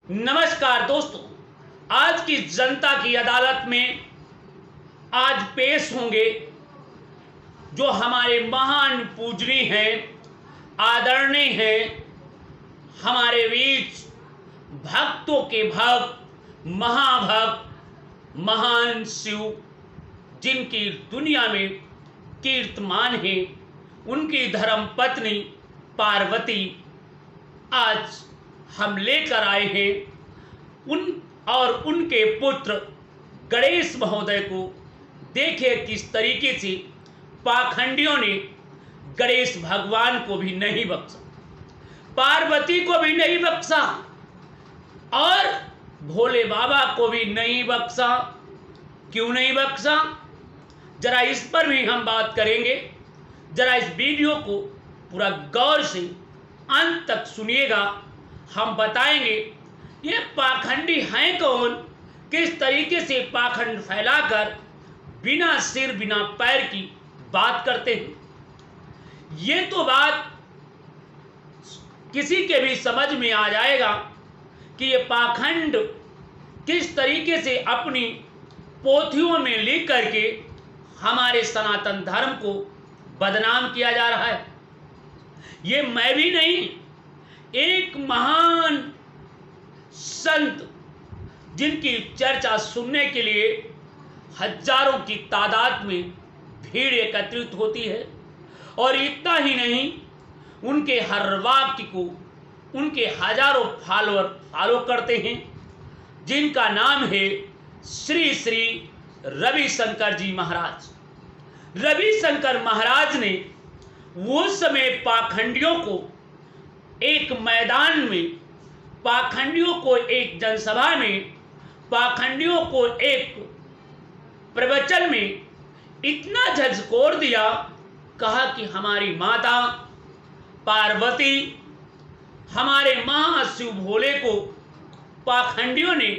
नमस्कार दोस्तों, आज की जनता की अदालत में आज पेश होंगे जो हमारे महान पूजनीय हैं, आदरणीय हैं, हमारे बीच भक्तों के भक्त, महाभक्त, महान शिव, जिनकी दुनिया में कीर्तमान है। उनकी धर्म पत्नी पार्वती आज हम लेकर आए हैं और उनके पुत्र गणेश महोदय को। देखिए किस तरीके से पाखंडियों ने गणेश भगवान को भी नहीं बख्शा, पार्वती को भी नहीं बख्शा और भोले बाबा को भी नहीं बख्शा। क्यों नहीं बख्शा, जरा इस पर भी हम बात करेंगे। जरा इस वीडियो को पूरा गौर से अंत तक सुनिएगा। हम बताएंगे ये पाखंडी हैं कौन, किस तरीके से पाखंड फैलाकर बिना सिर बिना पैर की बात करते हैं। ये तो बात किसी के भी समझ में आ जाएगा कि ये पाखंड किस तरीके से अपनी पोथियों में लिख करके हमारे सनातन धर्म को बदनाम किया जा रहा है। ये मैं भी नहीं, एक महान संत जिनकी चर्चा सुनने के लिए हजारों की तादाद में भीड़ एकत्रित होती है। और इतना ही नहीं, उनके हर वाक्य को उनके हजारों फॉलोअर फॉलो करते हैं, जिनका नाम है श्री श्री रविशंकर जी महाराज। रविशंकर महाराज ने वो समय पाखंडियों को एक मैदान में, पाखंडियों को एक जनसभा में, पाखंडियों को एक प्रवचन में इतना झकझोर दिया, कहा कि हमारी माता पार्वती, हमारे महाशिव भोले को पाखंडियों ने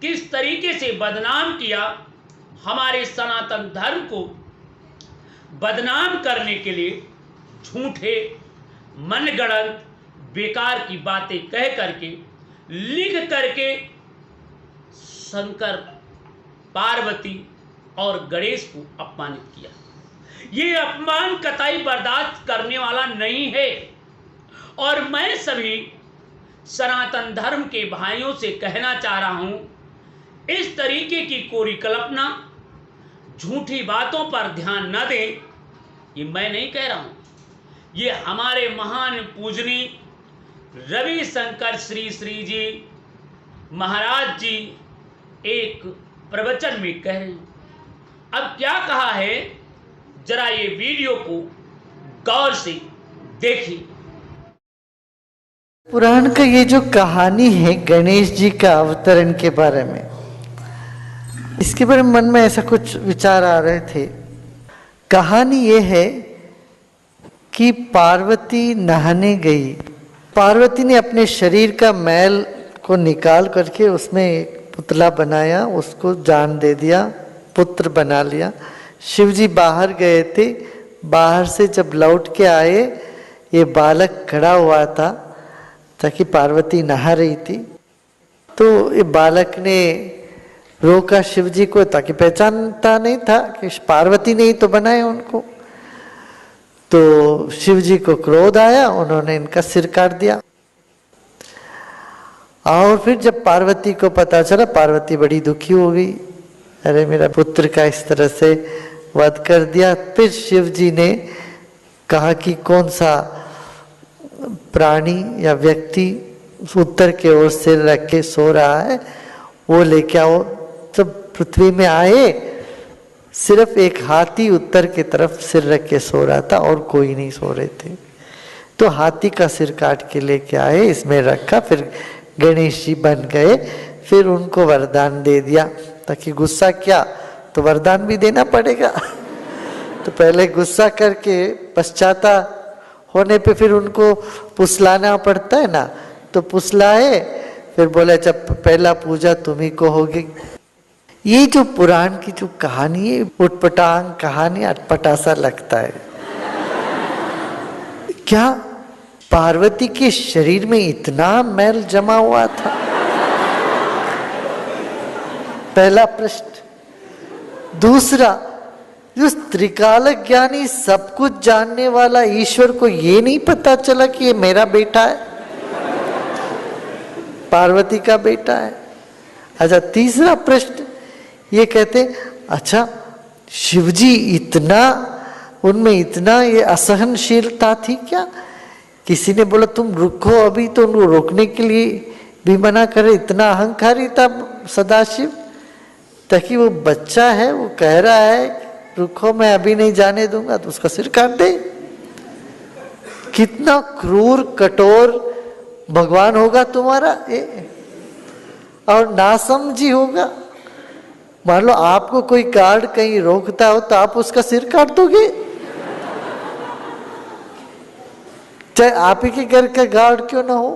किस तरीके से बदनाम किया। हमारे सनातन धर्म को बदनाम करने के लिए झूठे मनगढ़ंत बेकार की बातें कह करके, लिख करके शंकर, पार्वती और गणेश को अपमानित किया। ये अपमान कतई बर्दाश्त करने वाला नहीं है। और मैं सभी सनातन धर्म के भाइयों से कहना चाह रहा हूं, इस तरीके की कोरी कल्पना, झूठी बातों पर ध्यान न दें। ये मैं नहीं कह रहा हूं, ये हमारे महान पूजनीय रविशंकर श्री श्री जी महाराज जी एक प्रवचन में कह रहे हैं। अब क्या कहा है, जरा ये वीडियो को गौर से देखिए। पुराण का ये जो कहानी है गणेश जी का अवतरण के बारे में, इसके बारे में मन में ऐसा कुछ विचार आ रहे थे। कहानी ये है कि पार्वती नहाने गई। पार्वती ने अपने शरीर का मैल को निकाल करके उसमें एक पुतला बनाया, उसको जान दे दिया, पुत्र बना लिया। शिवजी बाहर गए थे, बाहर से जब लौट के आए, ये बालक खड़ा हुआ था ताकि पार्वती नहा रही थी। तो ये बालक ने रोका शिवजी को, ताकि पहचानता नहीं था कि पार्वती ने ही तो बनाए उनको। तो शिवजी को क्रोध आया, उन्होंने इनका सिर काट दिया। और फिर जब पार्वती को पता चला, पार्वती बड़ी दुखी हो गई, अरे मेरा पुत्र का इस तरह से वध कर दिया। फिर शिवजी ने कहा कि कौन सा प्राणी या व्यक्ति उत्तर की ओर सिर रख के सो रहा है, वो लेके आओ। जब पृथ्वी में आए, सिर्फ एक हाथी उत्तर की तरफ सिर रख के सो रहा था और कोई नहीं सो रहे थे। तो हाथी का सिर काट के लेके आए, इसमें रखा, फिर गणेश जी बन गए। फिर उनको वरदान दे दिया, ताकि गुस्सा किया तो वरदान भी देना पड़ेगा। तो पहले गुस्सा करके पश्चाता होने पे फिर उनको पुसलाना पड़ता है ना, तो पुसलाए, फिर बोले जब पहला पूजा तुम्ही को होगी। ये जो पुराण की जो कहानी है, उटपटांग कहानी, अटपटा सा लगता है। क्या पार्वती के शरीर में इतना मैल जमा हुआ था? पहला प्रश्न। दूसरा, जो त्रिकालक ज्ञानी सब कुछ जानने वाला ईश्वर को ये नहीं पता चला कि ये मेरा बेटा है, पार्वती का बेटा है। अच्छा, तीसरा प्रश्न ये कहते, अच्छा शिवजी इतना, उनमें इतना ये असहनशीलता थी क्या? किसी ने बोला तुम रुको अभी, तो उनको रोकने के लिए भी मना करे, इतना अहंकारी था सदाशिव, ताकि वो बच्चा है, वो कह रहा है रुको मैं अभी नहीं जाने दूंगा, तो उसका सिर काट दे। कितना क्रूर कठोर भगवान होगा तुम्हारा, और नासमझी होगा। मान लो आपको कोई गार्ड कहीं रोकता हो तो आप उसका सिर काट दोगे, चाहे आप ही के घर का गार्ड क्यों ना हो।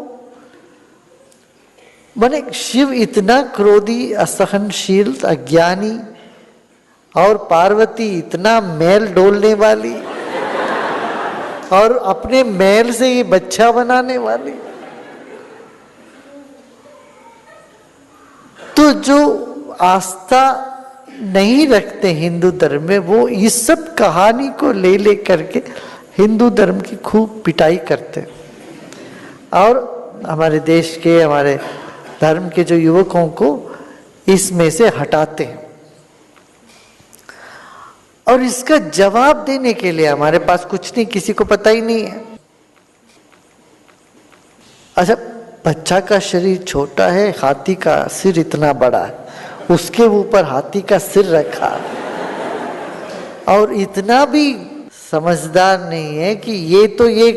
माने शिव इतना क्रोधी, असहनशील, अज्ञानी, और पार्वती इतना मैल डोलने वाली, और अपने मैल से ये बच्चा बनाने वाली। तो जो आस्था नहीं रखते हिंदू धर्म में, वो इस सब कहानी को ले ले करके हिंदू धर्म की खूब पिटाई करते, और हमारे देश के, हमारे धर्म के जो युवकों को इसमें से हटाते हैं। और इसका जवाब देने के लिए हमारे पास कुछ नहीं, किसी को पता ही नहीं है। अच्छा, बच्चा का शरीर छोटा है, हाथी का सिर इतना बड़ा है, उसके ऊपर हाथी का सिर रखा, और इतना भी समझदार नहीं है कि ये तो ये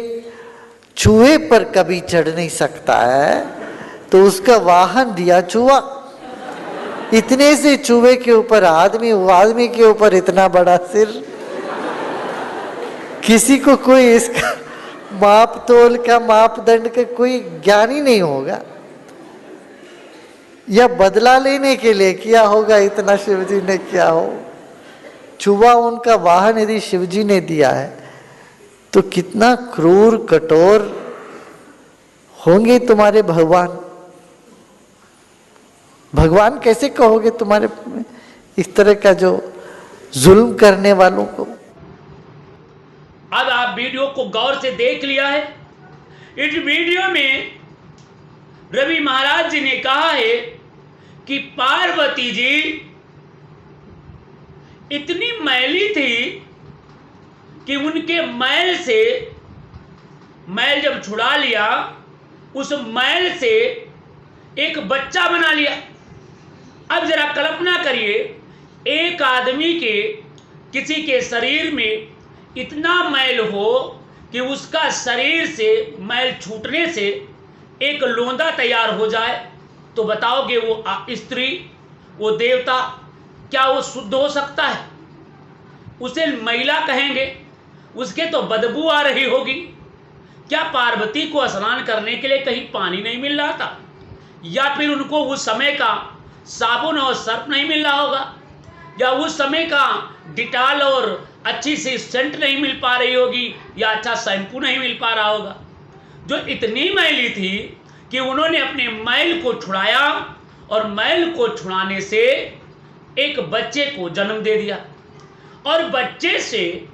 चूहे पर कभी चढ़ नहीं सकता है, तो उसका वाहन दिया चूहा। इतने से चूहे के ऊपर आदमी, वो आदमी के ऊपर इतना बड़ा सिर। किसी को कोई इसका माप तोल का, मापदंड का कोई ज्ञान ही नहीं होगा, या बदला लेने के लिए किया होगा इतना शिवजी ने किया हो। चूहा उनका वाहन यदि शिवजी ने दिया है तो कितना क्रूर कठोर होंगे तुम्हारे भगवान। भगवान कैसे कहोगे तुम्हारे इस तरह का जो जुल्म करने वालों को। अब आप वीडियो को गौर से देख लिया है। इस वीडियो में रवि महाराज जी ने कहा है कि पार्वती जी इतनी मैली थी कि उनके मैल से, मैल जब छुड़ा लिया, उस मैल से एक बच्चा बना लिया। अब जरा कल्पना करिए, एक आदमी के, किसी के शरीर में इतना मैल हो कि उसका शरीर से मैल छूटने से एक लोंदा तैयार हो जाए, तो बताओगे वो स्त्री, वो देवता, क्या वो शुद्ध हो सकता है? उसे महिला कहेंगे, उसके तो बदबू आ रही होगी। क्या पार्वती को स्नान करने के लिए कहीं पानी नहीं मिल रहा था, या फिर उनको उस समय का साबुन और सर्फ नहीं मिल रहा होगा, या उस समय का डिटॉल और अच्छी सी सेंट नहीं मिल पा रही होगी, या अच्छा शैम्पू नहीं मिल पा रहा होगा। जो इतनी मैली थी कि उन्होंने अपने मैल को छुड़ाया, और मैल को छुड़ाने से एक बच्चे को जन्म दे दिया, और बच्चे से,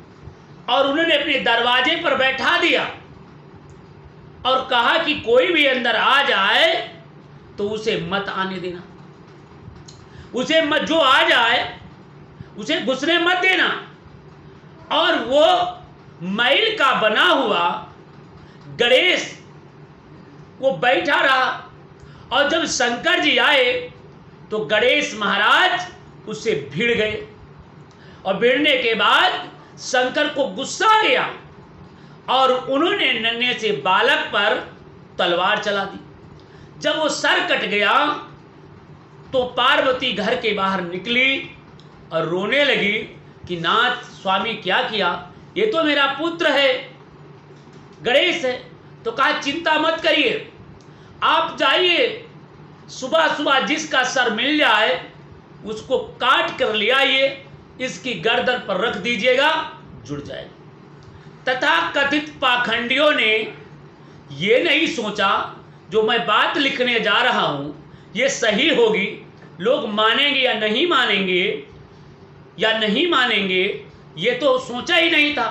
और उन्होंने अपने दरवाजे पर बैठा दिया और कहा कि कोई भी अंदर आ जाए तो उसे मत आने देना, उसे मत, जो आ जाए उसे घुसने मत देना। और वो मैल का बना हुआ गणेश वो बैठा रहा, और जब शंकर जी आए तो गणेश महाराज उससे भिड़ गए, और भिड़ने के बाद शंकर को गुस्सा आ गया, और उन्होंने नन्हे से बालक पर तलवार चला दी। जब वो सर कट गया तो पार्वती घर के बाहर निकली और रोने लगी कि नाथ स्वामी क्या किया, ये तो मेरा पुत्र है, गणेश है। तो कहा चिंता मत करिए, आप जाइए, सुबह सुबह जिसका सर मिल जाए उसको काट कर ले आइए, इसकी गर्दन पर रख दीजिएगा, जुड़ जाएगा। तथा कथित पाखंडियों ने ये नहीं सोचा जो मैं बात लिखने जा रहा हूं ये सही होगी, लोग मानेंगे या नहीं मानेंगे ये तो सोचा ही नहीं था।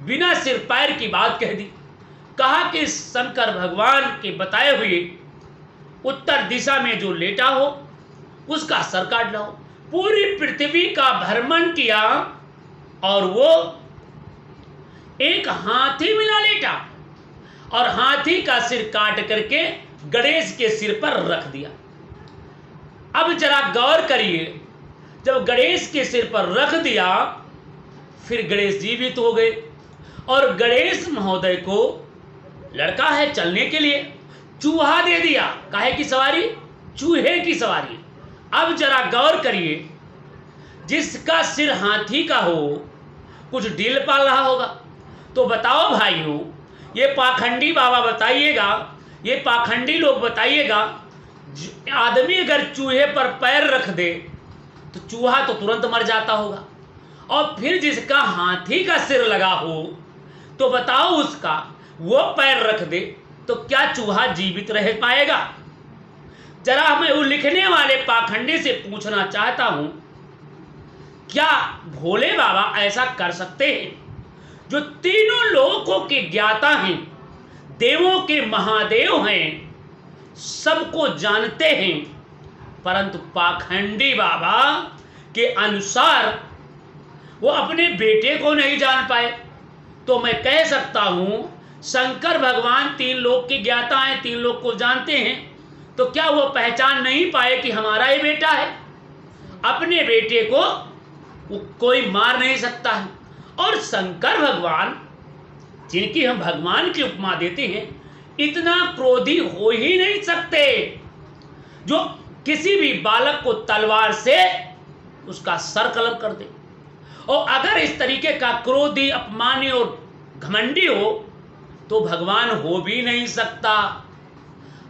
बिना सिर पैर की बात कह दी। कहा कि शंकर भगवान के बताए हुए उत्तर दिशा में जो लेटा हो उसका सर काट लाओ। पूरी पृथ्वी का भ्रमण किया और वो एक हाथी मिला लेटा और हाथी का सिर काट करके गणेश के सिर पर रख दिया। अब जरा गौर करिए, जब गणेश के सिर पर रख दिया फिर गणेश जीवित हो गए और गणेश महोदय को लड़का है चलने के लिए, चूहा दे दिया। काहे की सवारी? चूहे की सवारी। अब जरा गौर करिए, जिसका सिर हाथी का हो कुछ डील पाल रहा होगा। तो बताओ भाइयों, ये पाखंडी बाबा बताइएगा, ये पाखंडी लोग बताइएगा, आदमी अगर चूहे पर पैर रख दे तो चूहा तो तुरंत मर जाता होगा, और फिर जिसका हाथी का सिर लगा हो तो बताओ उसका वो पैर रख दे तो क्या चूहा जीवित रह पाएगा? जरा मैं वो लिखने वाले पाखंडी से पूछना चाहता हूं, क्या भोले बाबा ऐसा कर सकते हैं? जो तीनों लोकों के ज्ञाता हैं, देवों के महादेव हैं, सबको जानते हैं, परंतु पाखंडी बाबा के अनुसार वो अपने बेटे को नहीं जान पाए। तो मैं कह सकता हूं शंकर भगवान तीन लोक के ज्ञाता हैं, तीन लोक को जानते हैं, तो क्या वो पहचान नहीं पाए कि हमारा ये बेटा है? अपने बेटे को वो कोई मार नहीं सकता है। और शंकर भगवान, जिनकी हम भगवान की उपमा देते हैं, इतना क्रोधी हो ही नहीं सकते जो किसी भी बालक को तलवार से उसका सर कलम कर दे। और अगर इस तरीके का क्रोधी, अपमानी और घमंडी हो तो भगवान हो भी नहीं सकता।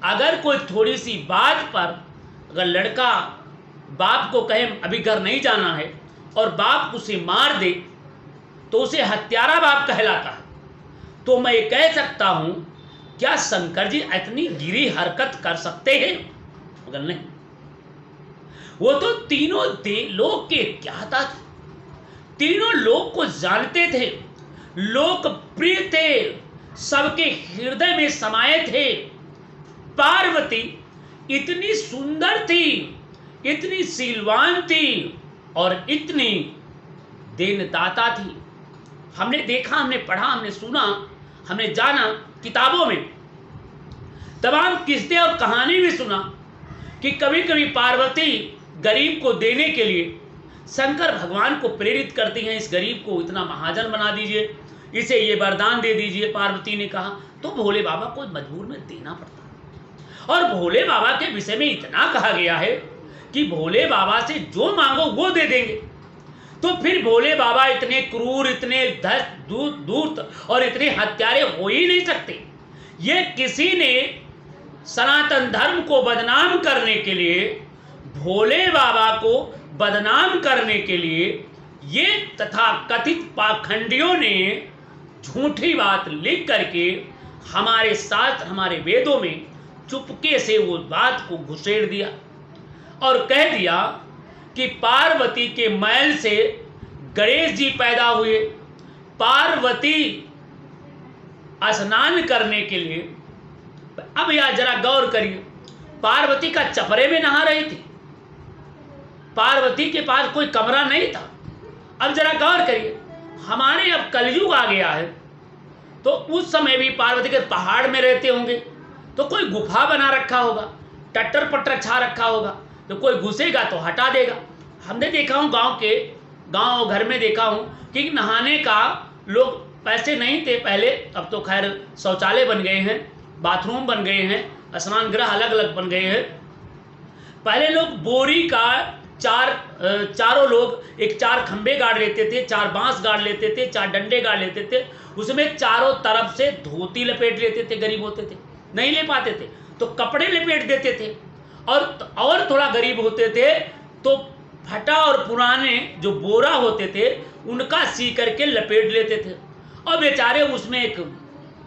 अगर कोई थोड़ी सी बात पर अगर लड़का बाप को कहे अभी घर नहीं जाना है और बाप उसे मार दे तो उसे हत्यारा बाप कहलाता है। तो मैं कह सकता हूं, क्या शंकर जी इतनी गिरी हरकत कर सकते हैं? अगर नहीं, वो तो तीनों लोक के ज्ञाता थे, तीनों लोक को जानते थे, लोकप्रिय थे, सबके हृदय में समाये थे। पार्वती इतनी सुंदर थी, इतनी सीलवान थी और इतनी देनदाता थी। हमने देखा, हमने पढ़ा, हमने सुना, हमने जाना किताबों में, तमाम किस्सें और कहानी भी सुना कि कभी कभी पार्वती गरीब को देने के लिए शंकर भगवान को प्रेरित करती हैं, इस गरीब को इतना महाजन बना दीजिए, इसे ये वरदान दे दीजिए। पार्वती ने कहा तो भोले बाबा को मजबूर में देना पड़ता। और भोले बाबा के विषय में इतना कहा गया है कि भोले बाबा से जो मांगो वो दे देंगे। तो फिर भोले बाबा इतने क्रूर, इतने दूर और इतने हत्यारे हो ही नहीं सकते। ये किसी ने सनातन धर्म को बदनाम करने के लिए, भोले बाबा को बदनाम करने के लिए, ये तथाकथित पाखंडियों ने झूठी बात लिख करके हमारे साथ, हमारे वेदों में चुपके से वो बात को घुसेड़ दिया और कह दिया कि पार्वती के मैल से गणेश जी पैदा हुए। पार्वती स्नान करने के लिए, अब यार जरा गौर करिए, पार्वती का चपरे में नहा रही थी, पार्वती के पास कोई कमरा नहीं था। अब जरा गौर करिए, हमारे अब कलयुग आ गया है तो उस समय भी पार्वती के पहाड़ में रहते होंगे तो कोई गुफा बना रखा होगा, टट्टर पट्टर छा रखा होगा, तो कोई घुसेगा तो हटा देगा। हमने देखा हूँ गांव घर में देखा हूँ कि नहाने का लोग पैसे नहीं थे पहले, अब तो खैर शौचालय बन गए हैं, बाथरूम बन गए हैं, स्नान गृह अलग अलग बन गए हैं। पहले लोग बोरी का चारों लोग एक 4 खंबे गाड़ लेते थे, 4 बांस गाड़ लेते थे, 4 डंडे गाड़ लेते थे, उसमें चारों तरफ से धोती लपेट लेते थे। गरीब होते थे, नहीं ले पाते थे तो कपड़े लपेट देते थे, और थोड़ा गरीब होते थे तो फटा और पुराने जो बोरा होते थे उनका सी करके लपेट लेते थे और बेचारे उसमें एक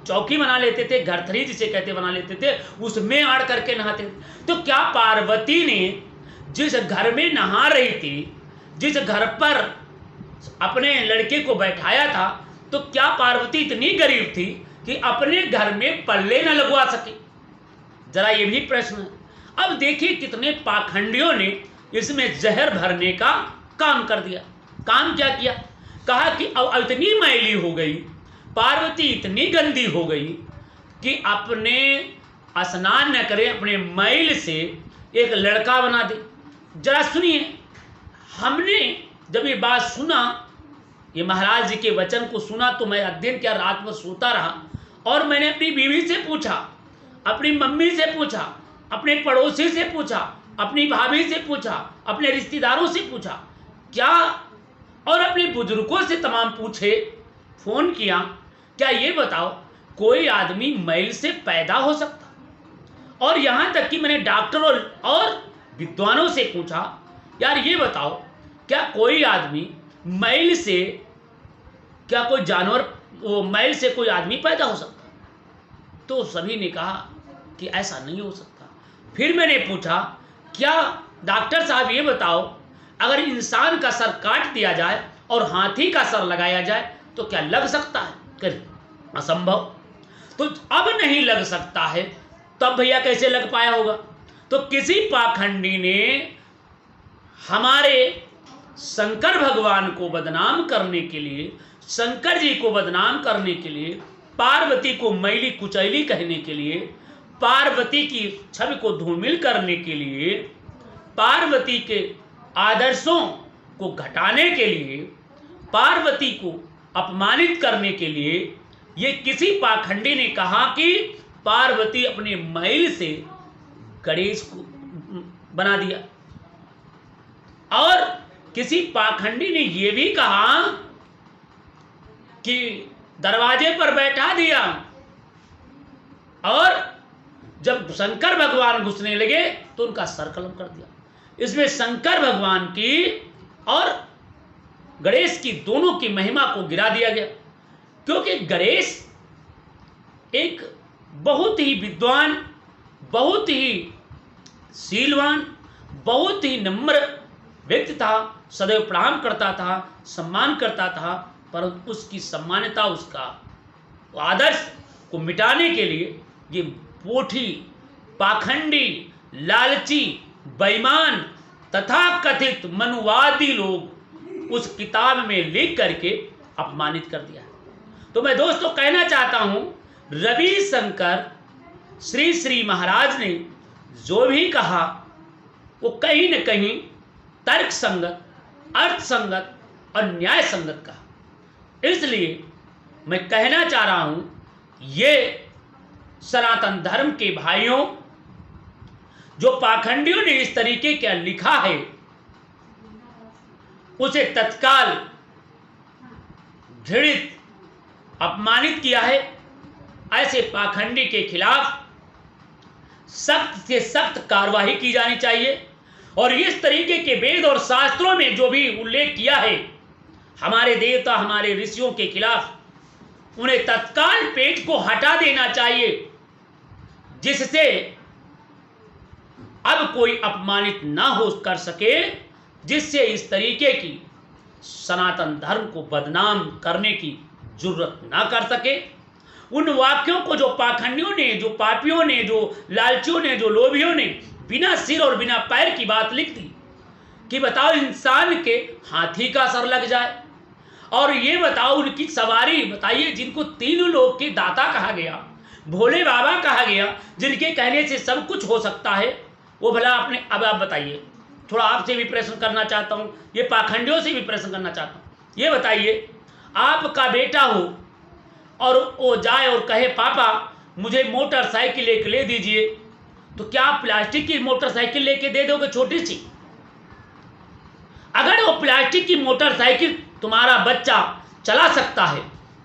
चौकी बना लेते थे, घरथरी जिसे कहते बना लेते थे, उसमें आड़ करके नहाते थे। तो क्या पार्वती ने जिस घर में नहा रही थी, जिस घर पर अपने लड़के को बैठाया था, तो क्या पार्वती इतनी गरीब थी कि अपने घर में पल्ले न लगवा सके? जरा ये भी प्रश्न है। अब देखिए कितने पाखंडियों ने इसमें जहर भरने का काम कर दिया। काम क्या किया? कहा कि अब इतनी मैली हो गई, पार्वती इतनी गंदी हो गई कि अपने स्नान न करे, अपने मैल से एक लड़का बना दे। जरा सुनिए, हमने जब ये बात सुना, ये महाराज जी के वचन को सुना, तो मैं अध्ययन किया, रात में सोता रहा और मैंने अपनी बीवी से पूछा, अपनी मम्मी से पूछा, अपने पड़ोसी से पूछा, अपनी भाभी से पूछा, अपने रिश्तेदारों से पूछा, क्या और अपने बुजुर्गों से तमाम पूछे, फोन किया, क्या ये बताओ कोई आदमी मैल से पैदा हो सकता? और यहाँ तक कि मैंने डॉक्टरों और विद्वानों से पूछा, यार ये बताओ क्या कोई आदमी मैल से, क्या कोई जानवर, वो मैल से कोई आदमी पैदा हो सकता? तो सभी ने कहा कि ऐसा नहीं हो सकता। फिर मैंने पूछा, क्या डॉक्टर साहब ये बताओ अगर इंसान का सर काट दिया जाए और हाथी का सर लगाया जाए तो क्या लग सकता है? करिए, असंभव। तो अब नहीं लग सकता है, तब भैया कैसे लग पाया होगा? तो किसी पाखंडी ने हमारे शंकर भगवान को बदनाम करने के लिए, शंकर जी को बदनाम करने के लिए, पार्वती को मैली कुचैली कहने के लिए, पार्वती की छवि को धूमिल करने के लिए, पार्वती के आदर्शों को घटाने के लिए, पार्वती को अपमानित करने के लिए, ये किसी पाखंडी ने कहा कि पार्वती अपने मैल से गणेश को बना दिया। और किसी पाखंडी ने यह भी कहा कि दरवाजे पर बैठा दिया और जब शंकर भगवान घुसने लगे तो उनका सर कलम कर दिया। इसमें शंकर भगवान की और गणेश की दोनों की महिमा को गिरा दिया गया, क्योंकि गणेश एक बहुत ही विद्वान, बहुत ही शीलवान, बहुत ही नम्र व्यक्ति था, सदैव प्रणाम करता था, सम्मान करता था, परंतु उसकी सम्मानता, उसका आदर्श को मिटाने के लिए ये पोठी, पाखंडी, लालची, बेईमान तथा कथित मनुवादी लोग उस किताब में लिख करके अपमानित कर दिया। तो मैं दोस्तों कहना चाहता हूं, रविशंकर श्री श्री महाराज ने जो भी कहा वो कहीं न कहीं तर्क संगत, अर्थ संगत और न्याय संगत कहा। इसलिए मैं कहना चाह रहा हूं, ये सनातन धर्म के भाइयों, जो पाखंडियों ने इस तरीके का लिखा है उसे तत्काल घृणित, अपमानित किया है। ऐसे पाखंडी के खिलाफ सख्त से सख्त कार्रवाई की जानी चाहिए और इस तरीके के वेद और शास्त्रों में जो भी उल्लेख किया है हमारे देवता, हमारे ऋषियों के खिलाफ, उन्हें तत्काल पेट को हटा देना चाहिए, जिससे अब कोई अपमानित ना हो कर सके, जिससे इस तरीके की सनातन धर्म को बदनाम करने की जरूरत ना कर सके। उन वाक्यों को जो पाखंडियों ने, जो पापियों ने, जो लालचियों ने, जो लोभियों ने बिना सिर और बिना पैर की बात लिख दी कि बताओ इंसान के हाथी का सर लग जाए, और ये बताओ उनकी सवारी बताइए, जिनको तीनों लोक के दाता कहा गया, भोले बाबा कहा गया, जिनके कहने से सब कुछ हो सकता है, वो भला आपने, अब आप बताइए, थोड़ा आपसे भी प्रश्न करना चाहता हूँ, ये पाखंडियों से भी प्रश्न करना चाहता हूँ, ये बताइए, आपका बेटा हो और वो जाए और कहे पापा मुझे मोटरसाइकिल एक ले दीजिए, तो क्या आप प्लास्टिक की मोटरसाइकिल लेके दे दोगे छोटी सी? अगर वो प्लास्टिक की मोटरसाइकिल तुम्हारा बच्चा चला सकता है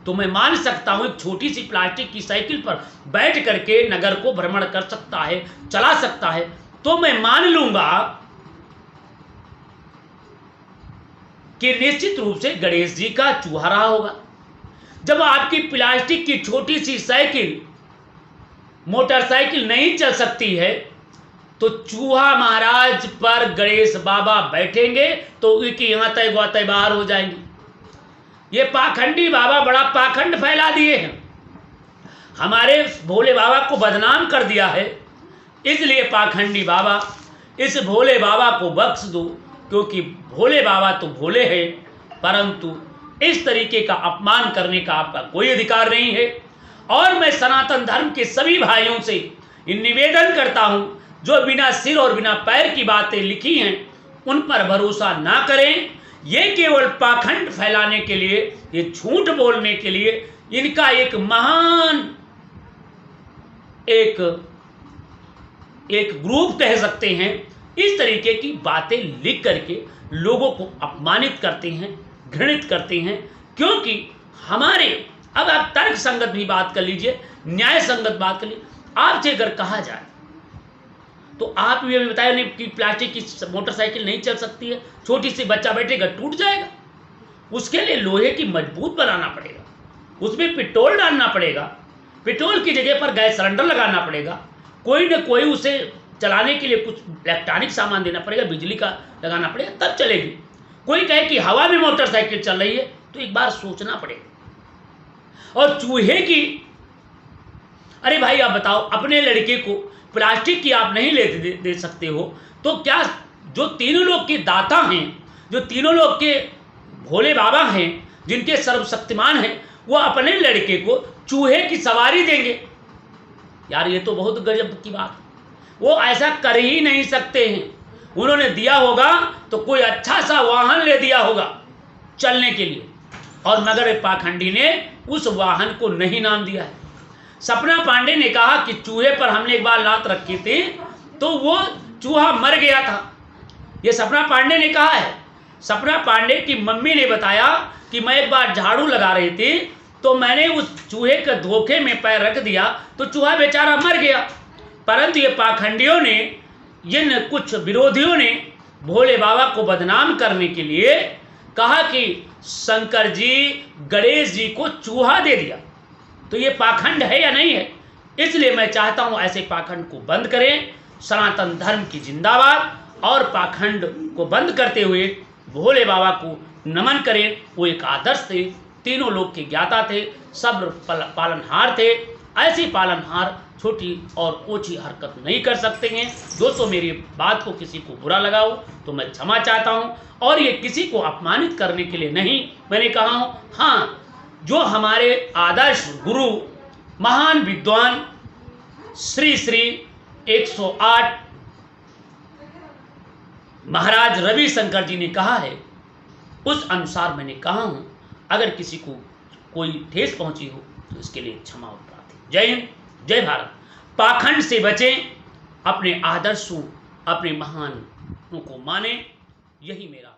तो मैं मान सकता हूं, एक छोटी सी प्लास्टिक की साइकिल पर बैठ करके नगर को भ्रमण कर सकता है, चला सकता है, तो मैं मान लूंगा कि निश्चित रूप से गणेश जी का चूहा रहा होगा। जब आपकी प्लास्टिक की छोटी सी साइकिल, मोटरसाइकिल नहीं चल सकती है, तो चूहा महाराज पर गणेश बाबा बैठेंगे तो उनकी यहाँ तय वहाँ तय बाहर हो जाएंगी। ये पाखंडी बाबा बड़ा पाखंड फैला दिए हैं, हमारे भोले बाबा को बदनाम कर दिया है। इसलिए पाखंडी बाबा, इस भोले बाबा को बख्श दो, क्योंकि भोले बाबा तो भोले हैं, परंतु इस तरीके का अपमान करने का आपका कोई अधिकार नहीं है। और मैं सनातन धर्म के सभी भाइयों से निवेदन करता हूं, जो बिना सिर और बिना पैर की बातें लिखी हैं उन पर भरोसा ना करें। ये केवल पाखंड फैलाने के लिए, ये झूठ बोलने के लिए इनका एक महान एक ग्रुप कह सकते हैं। इस तरीके की बातें लिख करके लोगों को अपमानित करते हैं, घृणित करते हैं। क्योंकि हमारे, अब आप तर्क संगत भी बात कर लीजिए, न्याय संगत बात कर लीजिए। आपसे अगर कहा जाए तो आप ये बताया नहीं कि प्लास्टिक की मोटरसाइकिल नहीं चल सकती है, छोटी सी बच्चा बैठेगा टूट जाएगा। उसके लिए लोहे की मजबूत बनाना पड़ेगा, उसमें पेट्रोल डालना पड़ेगा, पेट्रोल की जगह पर गैस सिलेंडर लगाना पड़ेगा, कोई न कोई उसे चलाने के लिए कुछ इलेक्ट्रॉनिक सामान देना पड़ेगा, बिजली का लगाना पड़ेगा, तब चलेगी। कोई कहे कि हवा में मोटरसाइकिल चल रही है तो एक बार सोचना पड़ेगा। और चूहे की, अरे भाई आप बताओ, अपने लड़के को प्लास्टिक की आप नहीं दे सकते हो, तो क्या जो तीनों लोग के दाता हैं, जो तीनों लोग के भोले बाबा हैं, जिनके सर्वशक्तिमान हैं, वो अपने लड़के को चूहे की सवारी देंगे? यार ये तो बहुत गजब की बात है। वो ऐसा कर ही नहीं सकते हैं। उन्होंने दिया होगा तो कोई अच्छा सा वाहन ले दिया होगा चलने के लिए, और मगर पाखंडी ने उस वाहन को नहीं नाम दिया है। सपना पांडे ने कहा कि चूहे पर हमने एक बार लात रखी थी तो वो चूहा मर गया था। ये सपना पांडे ने कहा है। सपना पांडे की मम्मी ने बताया कि मैं एक बार झाड़ू लगा रही थी तो मैंने उस चूहे के धोखे में पैर रख दिया तो चूहा बेचारा मर गया। परंतु ये पाखंडियों ने, जिन कुछ विरोधियों ने भोले बाबा को बदनाम करने के लिए कहा कि शंकर जी, गणेश जी को चूहा दे दिया, तो ये पाखंड है या नहीं है? इसलिए मैं चाहता हूं ऐसे पाखंड को बंद करें। सनातन धर्म की जिंदाबाद, और पाखंड को बंद करते हुए भोले बाबा को नमन करें। वो एक आदर्श थे, तीनों लोग के ज्ञाता थे, सब पालनहार थे। ऐसे पालनहार छोटी और ओछी हरकत नहीं कर सकते हैं। दोस्तों, मेरी बात को किसी को बुरा लगा हो तो मैं क्षमा चाहता हूं, और ये किसी को अपमानित करने के लिए नहीं मैंने कहा हूं। हाँ, जो हमारे आदर्श गुरु, महान विद्वान श्री श्री 108 महाराज रविशंकर जी ने कहा है, उस अनुसार मैंने कहा हूं। अगर किसी को कोई ठेस पहुंची हो तो इसके लिए क्षमा और प्रार्थना। जय हिंद, जय भारत। पाखंड से बचें, अपने आदर्शों, अपने महानों को माने, यही मेरा